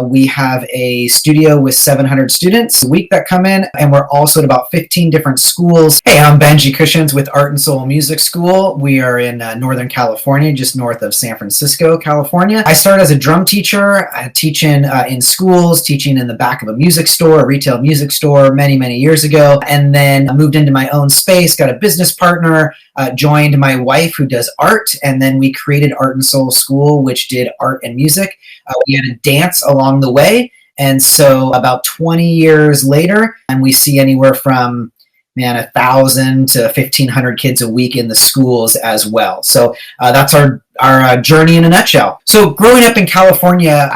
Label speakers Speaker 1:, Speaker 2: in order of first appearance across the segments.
Speaker 1: We have a studio with 700 students a week that come in, and we're also at about 15 different schools. Hey, I'm Benji Cushions with Art and Soul Music School. We are in Northern California, just north of San Francisco, California. I started as a drum teacher, teaching in schools, teaching in the back of a music store, a retail music store many, many years ago, and then I moved into my own space, got a business partner, joined my wife who does art, and then we created Art and Soul School, which did art and music. We had a dance along the way, and so about 20 years later, and we see anywhere from 1,000 to 1,500 kids a week in the schools as well. So that's our journey in a nutshell. So growing up in California,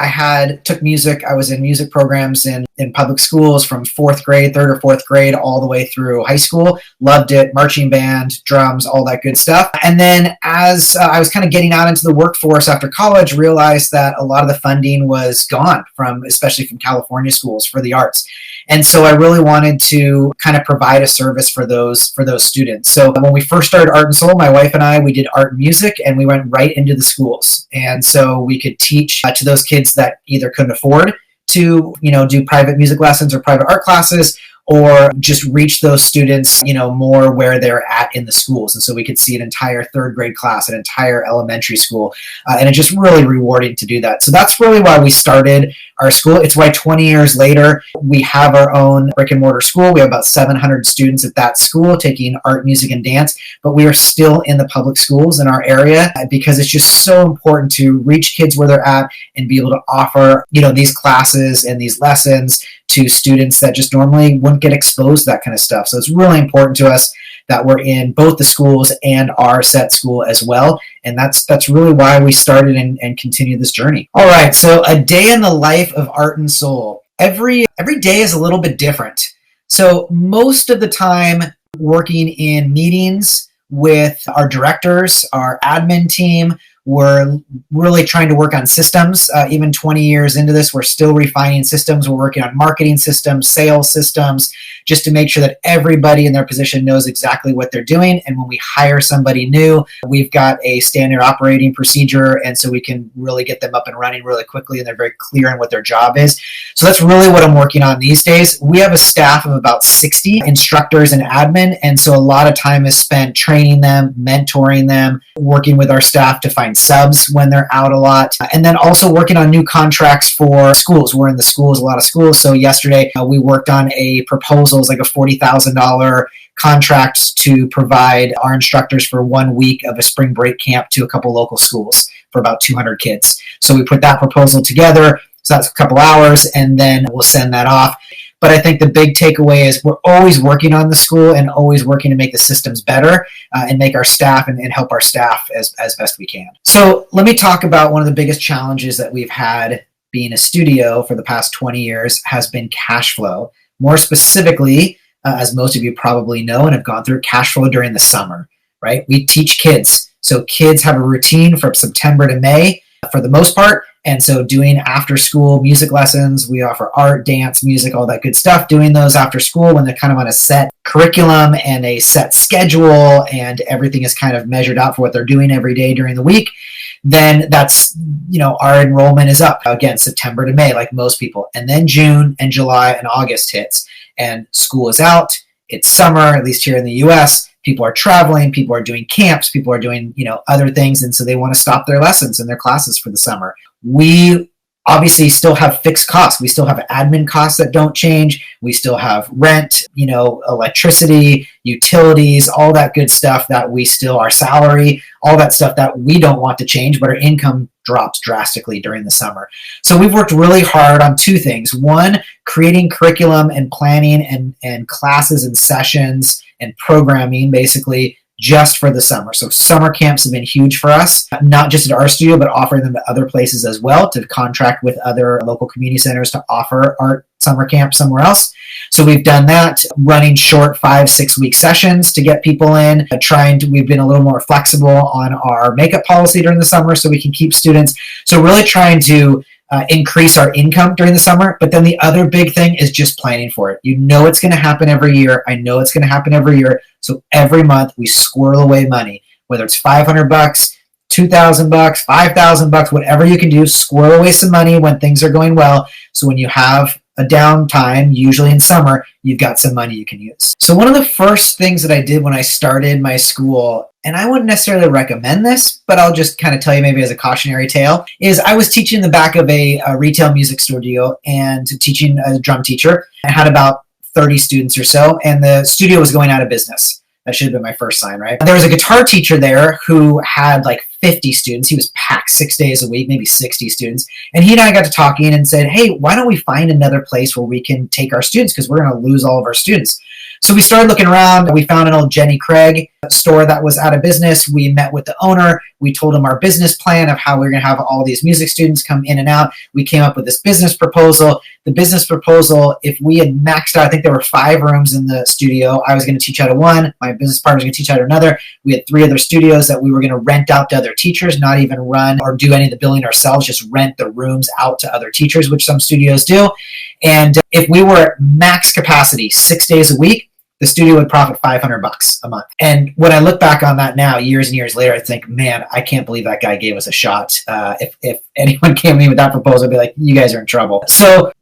Speaker 1: took music. I was in music programs in public schools from third or fourth grade, all the way through high school. Loved it, marching band, drums, all that good stuff. And then as I was kind of getting out into the workforce after college, realized that a lot of the funding was gone especially from California schools for the arts. And so I really wanted to kind of provide a service for those students. So when we first started Art and Soul, my wife and I, we did art and music, and we went right into the schools. And so we could teach to those kids that either couldn't afford to, do private music lessons or private art classes, or just reach those students, more where they're at in the schools. And so we could see an entire third grade class, an entire elementary school. And it's just really rewarding to do that. So that's really why we started our school. It's why 20 years later, we have our own brick and mortar school. We have about 700 students at that school taking art, music, and dance, but we are still in the public schools in our area because it's just so important to reach kids where they're at and be able to offer, these classes and these lessons to students that just normally wouldn't get exposed to that kind of stuff. So it's really important to us that we're in both the schools and our set school as well. And that's really why we started and continue this journey. All right, so a day in the life of Art and Soul. Every day is a little bit different. So most of the time working in meetings with our directors, our admin team, we're really trying to work on systems. Even 20 years into this, we're still refining systems. We're working on marketing systems, sales systems, just to make sure that everybody in their position knows exactly what they're doing. And when we hire somebody new, we've got a standard operating procedure, and so we can really get them up and running really quickly, and they're very clear on what their job is. So that's really what I'm working on these days. We have a staff of about 60 instructors and admin, and so a lot of time is spent training them, mentoring them, working with our staff to find subs when they're out a lot, and then also working on new contracts for schools. We're in the schools, a lot of schools. So yesterday we worked on a proposal, like a $40,000 contract to provide our instructors for 1 week of a spring break camp to a couple local schools for about 200 kids. So we put that proposal together. So that's a couple hours, and then we'll send that off. But I think the big takeaway is we're always working on the school and always working to make the systems better and make our staff and help our staff as best we can. So let me talk about one of the biggest challenges that we've had being a studio for the past 20 years has been cash flow. More specifically, as most of you probably know and have gone through, cash flow during the summer, right? We teach kids. So kids have a routine from September to May for the most part. And so doing after school music lessons, we offer art, dance, music, all that good stuff. Doing those after school when they're kind of on a set curriculum and a set schedule and everything is kind of measured out for what they're doing every day during the week, then that's, our enrollment is up again, September to May, like most people. And then June and July and August hits and school is out. It's summer, at least here in the US. People are traveling, people are doing camps, people are doing, other things. And so they want to stop their lessons and their classes for the summer. We obviously still have fixed costs. We still have admin costs that don't change. We still have rent, electricity, utilities, all that good stuff that our salary, all that stuff that we don't want to change, but our income drops drastically during the summer. So we've worked really hard on two things. One, creating curriculum and planning and classes and sessions and programming basically just for the summer. So summer camps have been huge for us, not just at our studio, but offering them to other places as well, to contract with other local community centers to offer art summer camp somewhere else. So we've done that, running short 5-6 week sessions to get people in, we've been a little more flexible on our makeup policy during the summer so we can keep students. So really trying to increase our income during the summer. But then the other big thing is just planning for it. It's going to happen every year. I know it's going to happen every year. So every month we squirrel away money, whether it's $500, $2,000, $5,000, whatever you can do, squirrel away some money when things are going well. So when you have a downtime, usually in summer, you've got some money you can use. So one of the first things that I did when I started my school, and I wouldn't necessarily recommend this, but I'll just kind of tell you maybe as a cautionary tale, is I was teaching in the back of a retail music studio and teaching as a drum teacher. I had about 30 students or so, and the studio was going out of business. That should have been my first sign, right? There was a guitar teacher there who had like 50 students. He was packed 6 days a week, maybe 60 students. And he and I got to talking and said, hey, why don't we find another place where we can take our students, because we're going to lose all of our students. So we started looking around. We found an old Jenny Craig store that was out of business. We met with the owner. We told him our business plan of how we we're going to have all these music students come in and out. We came up with this business proposal. The business proposal, if we had maxed out, I think there were 5 rooms in the studio. I was going to teach out of one. My business partner was going to teach out of another. We had 3 other studios that we were going to rent out to other teachers, not even run or do any of the billing ourselves, just rent the rooms out to other teachers, which some studios do. And if we were at max capacity 6 days a week, the studio would profit $500 a month. And when I look back on that now, years and years later, I think, man, I can't believe that guy gave us a shot. If anyone came to me with that proposal, I'd be like, you guys are in trouble. So,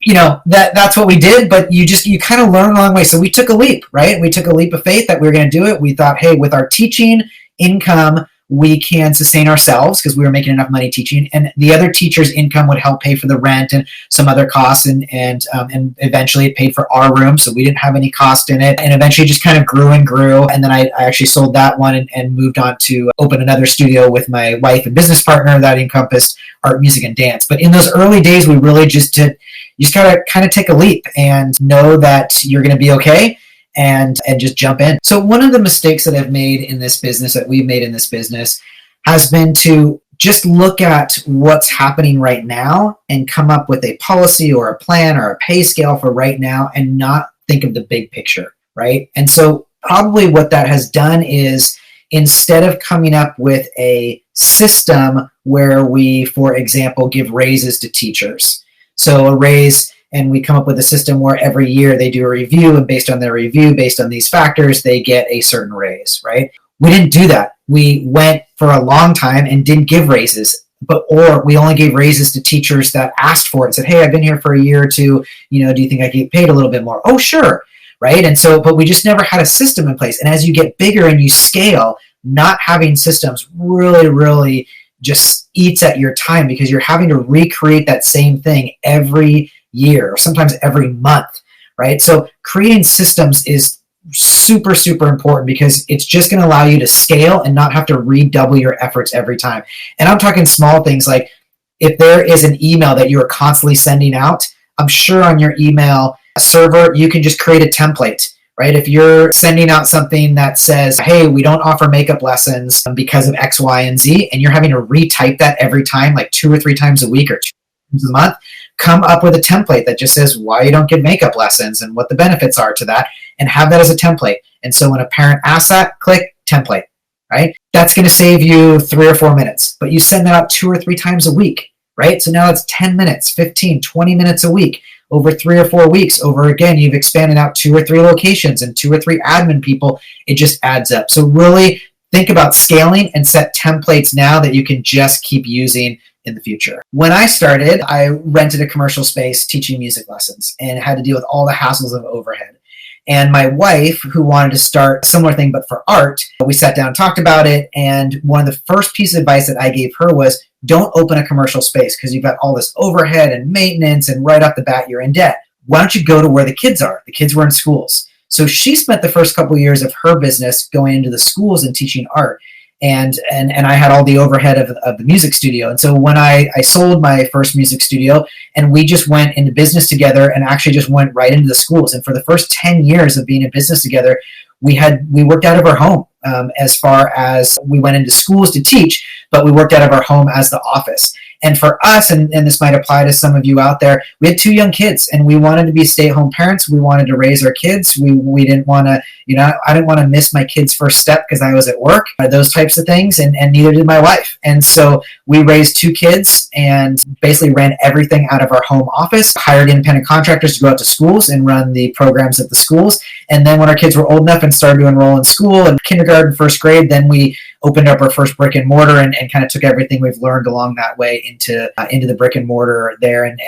Speaker 1: that's what we did, but you kind of learn along the way. So we took a leap, right? We took a leap of faith that we were going to do it. We thought, hey, with our teaching income, we can sustain ourselves because we were making enough money teaching, and the other teacher's income would help pay for the rent and some other costs, and eventually it paid for our room, so we didn't have any cost in it, and eventually it just kind of grew and grew, and then I actually sold that one and moved on to open another studio with my wife and business partner that encompassed art, music, and dance. But in those early days, we really just gotta kind of take a leap and know that you're going to be okay. And just jump in. So one of the mistakes that I've made in this business, that we've made in this business, has been to just look at what's happening right now and come up with a policy or a plan or a pay scale for right now and not think of the big picture, right? And so probably what that has done is, instead of coming up with a system where we, for example, give raises to teachers. So a raise, and we come up with a system where every year they do a review, and based on their review, based on these factors, they get a certain raise, right? We didn't do that. We went for a long time and didn't give raises, or we only gave raises to teachers that asked for it and said, hey, I've been here for a year or two, do you think I can get paid a little bit more? Oh, sure, right? And so, but we just never had a system in place. And as you get bigger and you scale, not having systems really, really just eats at your time, because you're having to recreate that same thing every year, or sometimes every month, right? So creating systems is super, super important, because it's just going to allow you to scale and not have to redouble your efforts every time. And I'm talking small things like, if there is an email that you are constantly sending out, I'm sure on your email server, you can just create a template, right? If you're sending out something that says, hey, we don't offer makeup lessons because of X, Y, and Z, and you're having to retype that every time, like 2 or 3 times a week or 2 times a month, come up with a template that just says why you don't give makeup lessons and what the benefits are to that, and have that as a template. And so when a parent asks that, click template, right? That's going to save you 3 or 4 minutes, but you send that out 2 or 3 times a week, right? So now it's 10 minutes, 15, 20 minutes a week. Over 3 or 4 weeks, again, you've expanded out 2 or 3 locations and 2 or 3 admin people. It just adds up. So really think about scaling and set templates now that you can just keep using in the future. When I started, I rented a commercial space teaching music lessons and had to deal with all the hassles of overhead. And my wife, who wanted to start a similar thing but for art, we sat down and talked about it. And one of the first pieces of advice that I gave her was, don't open a commercial space, because you've got all this overhead and maintenance, and right off the bat, you're in debt. Why don't you go to where the kids are? The kids were in schools. So she spent the first couple of years of her business going into the schools and teaching art. And I had all the overhead of the music studio. And so when I sold my first music studio, and we just went into business together and actually just went right into the schools. And for the first 10 years of being in business together, we worked out of our home, as far as we went into schools to teach, but we worked out of our home as the office. And for us, and this might apply to some of you out there, we had 2 young kids, and we wanted to be stay-at-home parents. We wanted to raise our kids. We didn't want to, I didn't want to miss my kid's first step because I was at work, those types of things, and neither did my wife. And so we raised 2 kids and basically ran everything out of our home office, hired independent contractors to go out to schools and run the programs at the schools. And then when our kids were old enough and started to enroll in school, in kindergarten, first grade, then we opened up our first brick and mortar and kind of took everything we've learned along that way into the brick and mortar there, and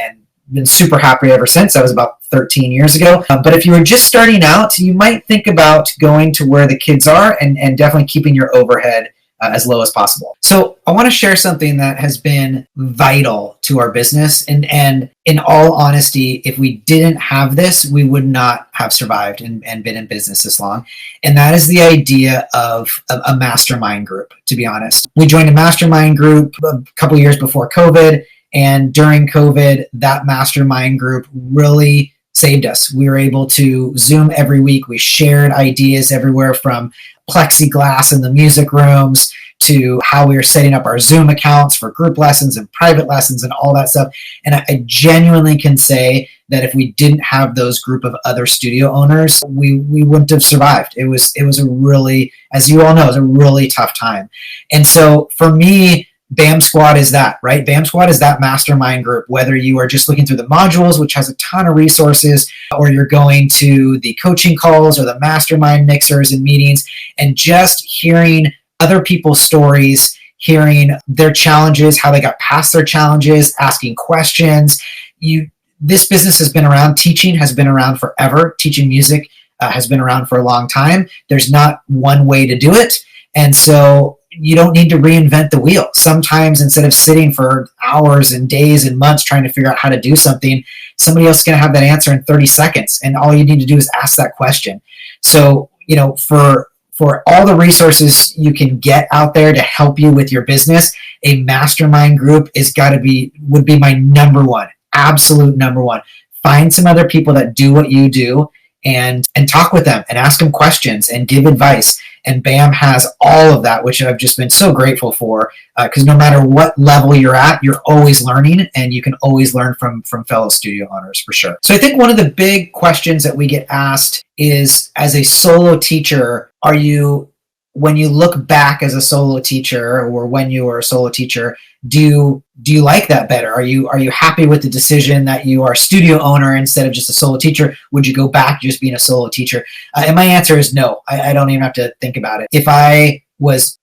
Speaker 1: been super happy ever since. That was about 13 years ago. But if you were just starting out, you might think about going to where the kids are and definitely keeping your overhead as low as possible. So I want to share something that has been vital to our business. And in all honesty, if we didn't have this, we would not have survived and been in business this long. And that is the idea of a mastermind group, to be honest. We joined a mastermind group a couple years before COVID. And during COVID, that mastermind group really saved us. We were able to Zoom every week. We shared ideas everywhere from plexiglass in the music rooms to how we were setting up our Zoom accounts for group lessons and private lessons and all that stuff. And I genuinely can say that if we didn't have those group of other studio owners, we wouldn't have survived. It was a really, as you all know, it was a really tough time. And so for me, BAM Squad is that, right? BAM Squad is that mastermind group, whether you are just looking through the modules, which has a ton of resources, or you're going to the coaching calls or the mastermind mixers and meetings and just hearing other people's stories, hearing their challenges, how they got past their challenges, asking questions. This business has been around. Teaching has been around forever. Teaching music has been around for a long time. There's not one way to do it. And so you don't need to reinvent the wheel. Sometimes instead of sitting for hours and days and months trying to figure out how to do something, somebody else is going to have that answer in 30 seconds. And all you need to do is ask that question. So, for all the resources you can get out there to help you with your business, a mastermind group would be my number one, absolute number one. Find some other people that do what you do and talk with them and ask them questions and give advice. And BAM has all of that, which I've just been so grateful for, because no matter what level you're at, you're always learning, and you can always learn from fellow studio owners for sure. So I think one of the big questions that we get asked is, as a solo teacher, when you look back as a solo teacher, or when you were a solo teacher, do you like that better? Are you happy with the decision that you are a studio owner instead of just a solo teacher? Would you go back to just being a solo teacher? And my answer is no. I don't even have to think about it.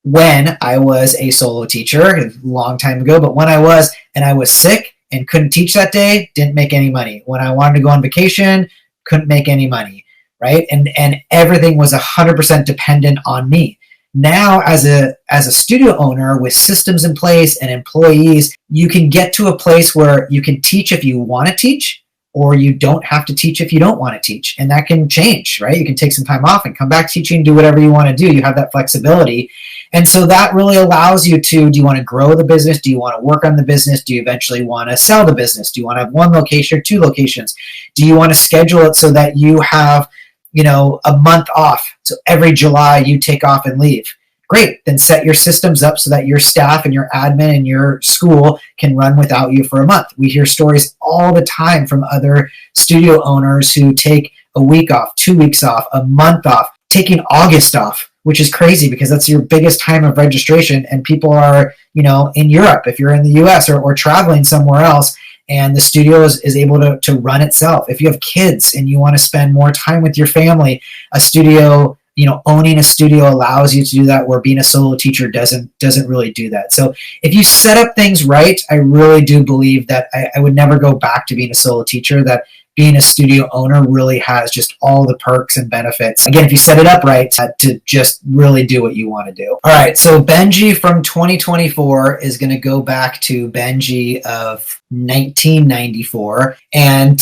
Speaker 1: When I was a solo teacher, a long time ago, but when I was sick and couldn't teach that day, didn't make any money. When I wanted to go on vacation, couldn't make any money, right? And everything was 100% dependent on me. Now, as a studio owner with systems in place and employees, you can get to a place where you can teach if you want to teach, or you don't have to teach if you don't want to teach. And that can change, right? You can take some time off and come back teaching, do whatever you want to do. You have that flexibility. And so that really allows you to, do you want to grow the business? Do you want to work on the business? Do you eventually want to sell the business? Do you want to have one location or two locations? Do you want to schedule it so that you have a month off? So every July you take off and leave. Great. Then set your systems up so that your staff and your admin and your school can run without you for a month. We hear stories all the time from other studio owners who take a week off, 2 weeks off, a month off, taking August off, which is crazy because that's your biggest time of registration. And people are, in Europe, if you're in the US or traveling somewhere else, and the studio is able to run itself. If you have kids and you want to spend more time with your family, a studio, owning a studio allows you to do that, where being a solo teacher doesn't really do that. So if you set up things right, I really do believe that I would never go back to being a solo teacher, that being a studio owner really has just all the perks and benefits. Again, if you set it up right, to just really do what you want to do. All right, so Benji from 2024 is going to go back to Benji of 1994 and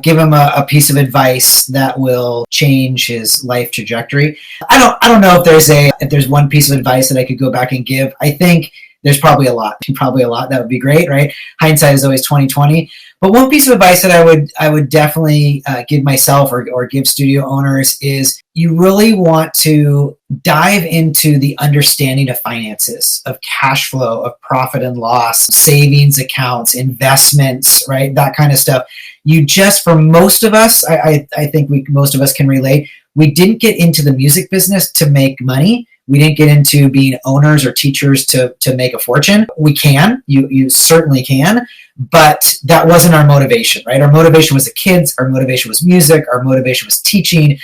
Speaker 1: give him a piece of advice that will change his life trajectory. I don't know if there's one piece of advice that I could go back and give. I think there's probably a lot. That would be great, right? Hindsight is always 20/20. But one piece of advice that I would definitely give myself or give studio owners is, you really want to dive into the understanding of finances, of cash flow, of profit and loss, savings accounts, investments, right? That kind of stuff. For most of us, I think most of us can relate. We didn't get into the music business to make money. We didn't get into being owners or teachers to make a fortune. We can, you certainly can, but that wasn't our motivation, right? Our motivation was the kids, our motivation was music, our motivation was teaching,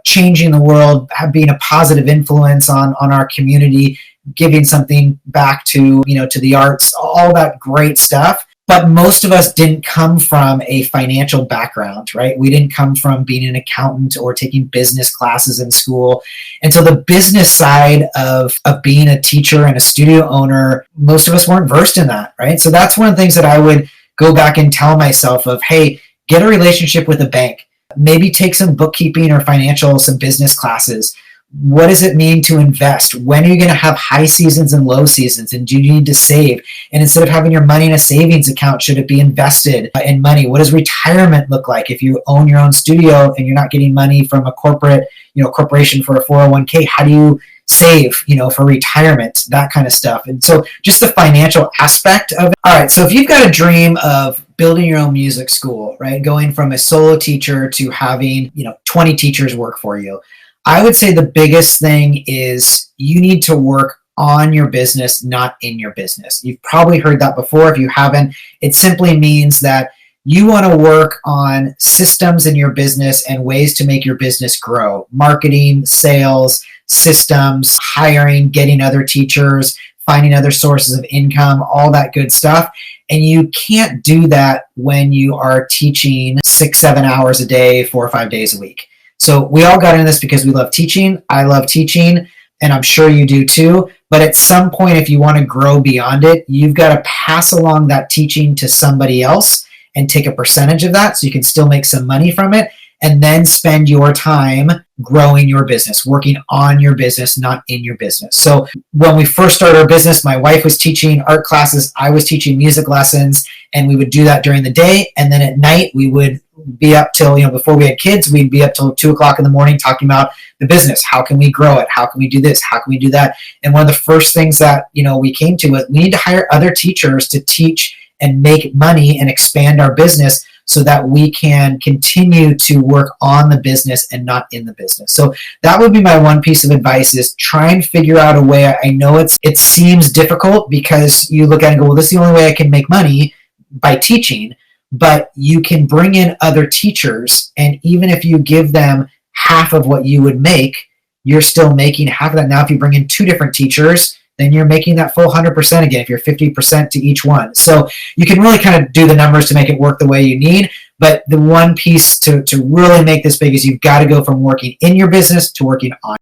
Speaker 1: changing the world, being a positive influence on our community, giving something back to, to the arts, all that great stuff. But most of us didn't come from a financial background, right? We didn't come from being an accountant or taking business classes in school. And so the business side of being a teacher and a studio owner, most of us weren't versed in that, right? So that's one of the things that I would go back and tell myself of, hey, get a relationship with a bank. Maybe take some bookkeeping or some business classes. What does it mean to invest? When are you going to have high seasons and low seasons? And do you need to save? And instead of having your money in a savings account, should it be invested in money? What does retirement look like if you own your own studio and you're not getting money from a corporation for a 401k? How do you save, for retirement, that kind of stuff? And so just the financial aspect of it. All right. So if you've got a dream of building your own music school, right? Going from a solo teacher to having, 20 teachers work for you, I would say the biggest thing is you need to work on your business, not in your business. You've probably heard that before. If you haven't, it simply means that you want to work on systems in your business and ways to make your business grow. Marketing, sales, systems, hiring, getting other teachers, finding other sources of income, all that good stuff. And you can't do that when you are teaching 6-7 hours a day, 4 or 5 days a week. So we all got into this because we love teaching. I love teaching, and I'm sure you do too. But at some point, if you want to grow beyond it, you've got to pass along that teaching to somebody else and take a percentage of that so you can still make some money from it, and then spend your time growing your business, working on your business, not in your business. So when we first started our business, my wife was teaching art classes, I was teaching music lessons, and we would do that during the day. And then at night, we would be up till, before we had kids, we'd be up till 2:00 in the morning talking about the business. How can we grow it? How can we do this? How can we do that? And one of the first things that, we came to was we need to hire other teachers to teach and make money and expand our business so that we can continue to work on the business and not in the business. So that would be my one piece of advice, is try and figure out a way. I know it seems difficult because you look at it and go, well, this is the only way I can make money, by teaching. But you can bring in other teachers, and even if you give them half of what you would make, you're still making half of that. Now, if you bring in 2 different teachers, then you're making that full 100% again, if you're 50% to each one. So you can really kind of do the numbers to make it work the way you need. But the one piece to really make this big is you've got to go from working in your business to working on